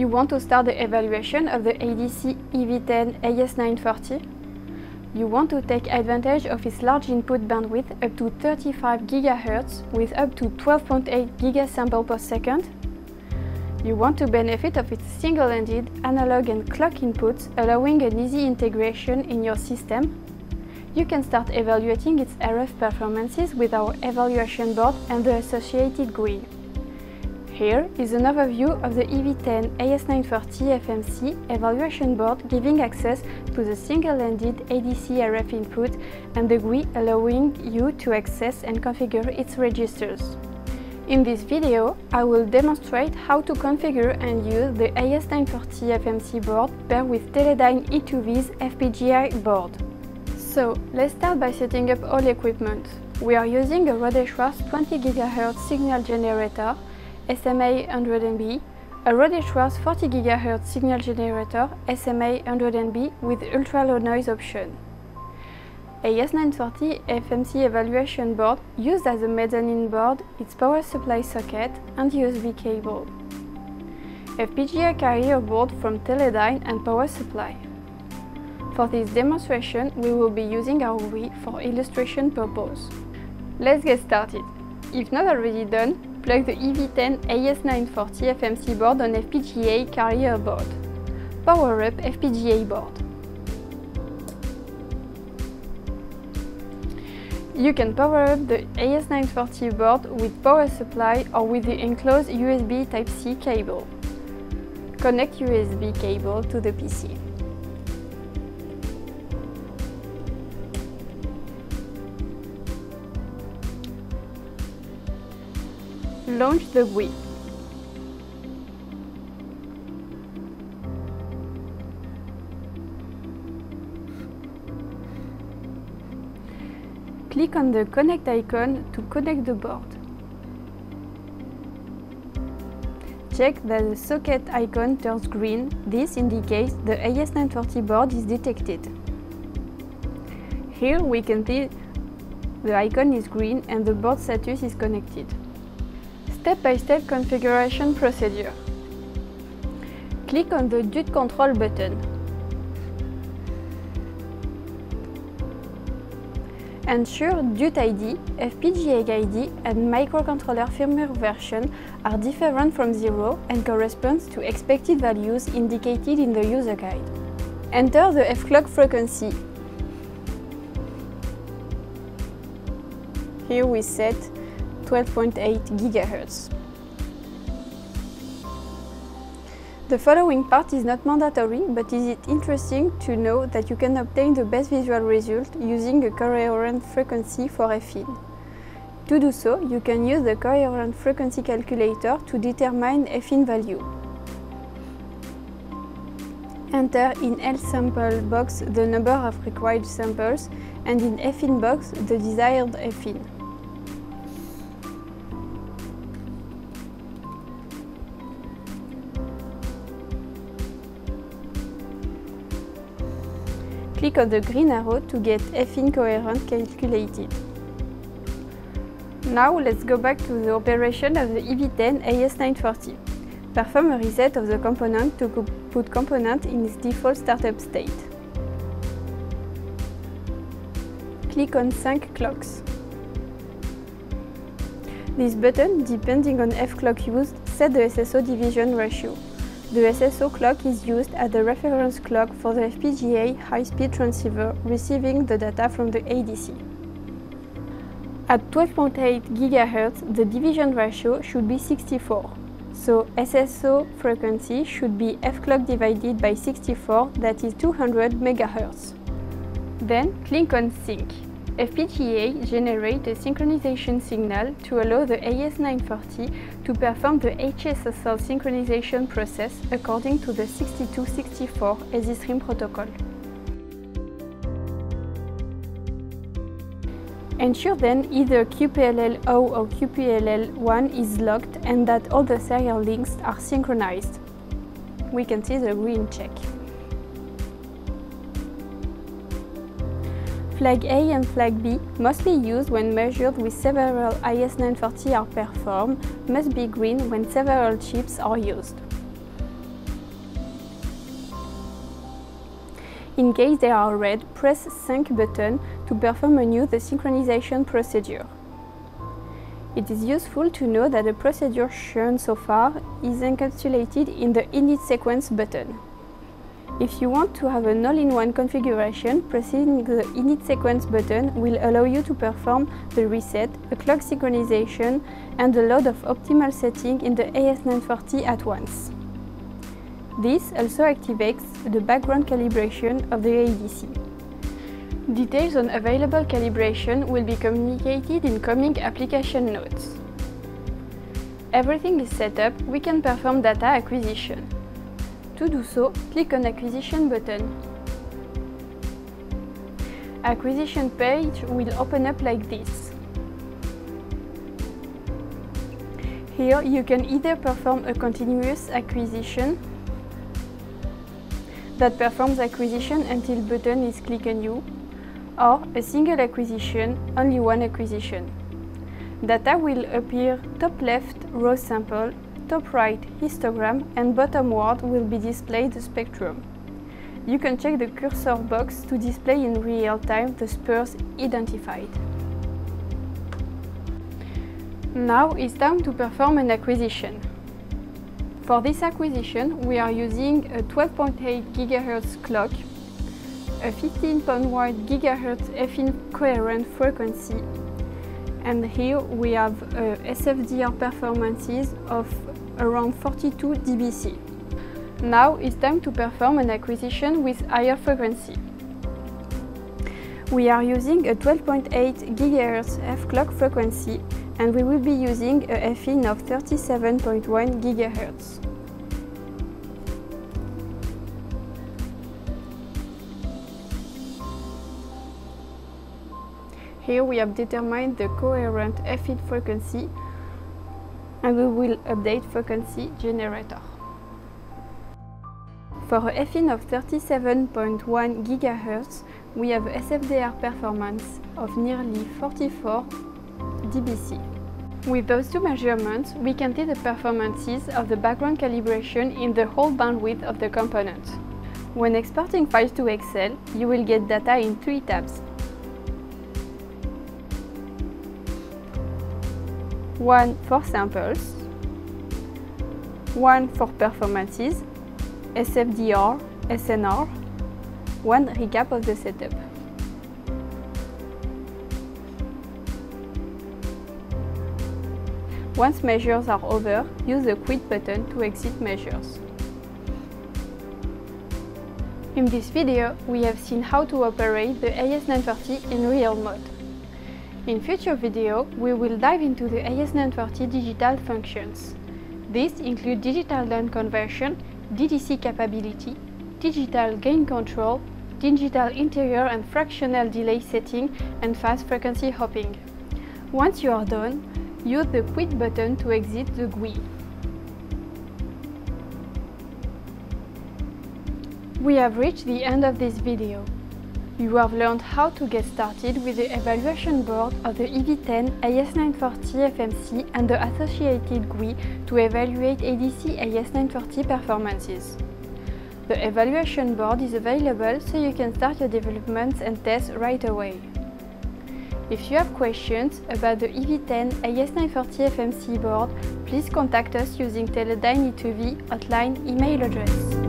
You want to start the evaluation of the ADC EV10 AS940? You want to take advantage of its large input bandwidth up to 35 GHz with up to 12.8 gigasample per second? You want to benefit of its single-ended analog and clock inputs, allowing an easy integration in your system? You can start evaluating its RF performances with our evaluation board and the associated GUI. Here is an overview of the EV10 AS940 FMC evaluation board, giving access to the single-ended ADC RF input and the GUI, allowing you to access and configure its registers. In this video, I will demonstrate how to configure and use the AS940 FMC board paired with Teledyne e2v's FPGA board. So, let's start by setting up all equipment. We are using a Rode Schwartz 20 GHz signal generator, SMA100NB, a Rode Schwartz 40 GHz signal generator, SMA100NB with ultra-low noise option. AS940 FMC evaluation board used as a mezzanine board, its power supply socket and USB cable. FPGA carrier board from Teledyne and power supply. For this demonstration, we will be using our GUI for illustration purpose. Let's get started. If not already done, plug the EV10 AS940 FMC board on FPGA carrier board. Power up FPGA board. You can power up the AS940 board with power supply or with the enclosed USB Type-C cable. Connect USB cable to the PC. Launch the GUI. Click on the Connect icon to connect the board. Check that the socket icon turns green. This indicates the AS940 board is detected. Here we can see the icon is green and the board status is connected. Step-by-step configuration procedure. Click on the DUT control button. Ensure DUT ID, FPGA ID and microcontroller firmware version are different from 0 and correspond to expected values indicated in the user guide. Enter the F-clock frequency. Here we set 12.8 GHz. The following part is not mandatory, but is it interesting to know that you can obtain the best visual result using a coherent frequency for FIN. To do so, you can use the coherent frequency calculator to determine FIN value. Enter in L sample box the number of required samples and in FIN box the desired FIN. Click on the green arrow to get FIN coherent calculated. Now let's go back to the operation of the EV10 AS940. Perform a reset of the component to put component in its default startup state. Click on Sync Clocks. This button, depending on F-clock used, set the SSO division ratio. The SSO clock is used as the reference clock for the FPGA high-speed transceiver receiving the data from the ADC. At 12.8 GHz, the division ratio should be 64, so SSO frequency should be F-clock divided by 64, that is 200 MHz. Then click on Sync. FPGA generates a synchronization signal to allow the AS940 to perform the HSSL synchronization process according to the 6264 EasyStream protocol. Ensure then either QPLL-0 or QPLL-1 is locked and that all the serial links are synchronized. We can see the green check. Flag A and flag B, mostly used when measured with several AS940 are performed, must be green when several chips are used. In case they are red, press Sync button to perform anew the synchronization procedure. It is useful to know that the procedure shown so far is encapsulated in the Init Sequence button. If you want to have an all-in-one configuration, pressing the Init Sequence button will allow you to perform the reset, a clock synchronization, and a load of optimal settings in the AS940 at once. This also activates the background calibration of the ADC. Details on available calibration will be communicated in coming application notes. Everything is set up, we can perform data acquisition. To do so, click on Acquisition button. Acquisition page will open up like this. Here you can either perform a continuous acquisition that performs acquisition until button is clicked anew, or a single acquisition, only one acquisition. Data will appear top left raw sample, top right histogram, and bottomward will be displayed the spectrum. You can check the cursor box to display in real time the spurs identified. Now it's time to perform an acquisition. For this acquisition, we are using a 12.8 GHz clock, a 15.1 GHz FIN coherent frequency, and here we have SFDR performances of around 42 dBc. Now it's time to perform an acquisition with higher frequency. We are using a 12.8 GHz F-clock frequency, and we will be using a FIN of 37.1 GHz. Here we have determined the coherent FIN frequency, and we will update frequency generator. For a FIN of 37.1 GHz, we have SFDR performance of nearly 44 dBc. With those two measurements, we can see the performances of the background calibration in the whole bandwidth of the component. When exporting files to Excel, you will get data in 3 tabs. One for samples, one for performances, SFDR, SNR, one recap of the setup. Once measures are over, use the Quit button to exit measures. In this video, we have seen how to operate the AS940 in real mode. In future video, we will dive into the AS940 digital functions. These include digital down conversion, DDC capability, digital gain control, digital interior and fractional delay setting, and fast frequency hopping. Once you are done, use the Quit button to exit the GUI. We have reached the end of this video. You have learned how to get started with the evaluation board of the EV10 AS940 FMC and the associated GUI to evaluate ADC AS940 performances. The evaluation board is available so you can start your developments and tests right away. If you have questions about the EV10 AS940 FMC board, please contact us using Teledyne E2V hotline email address.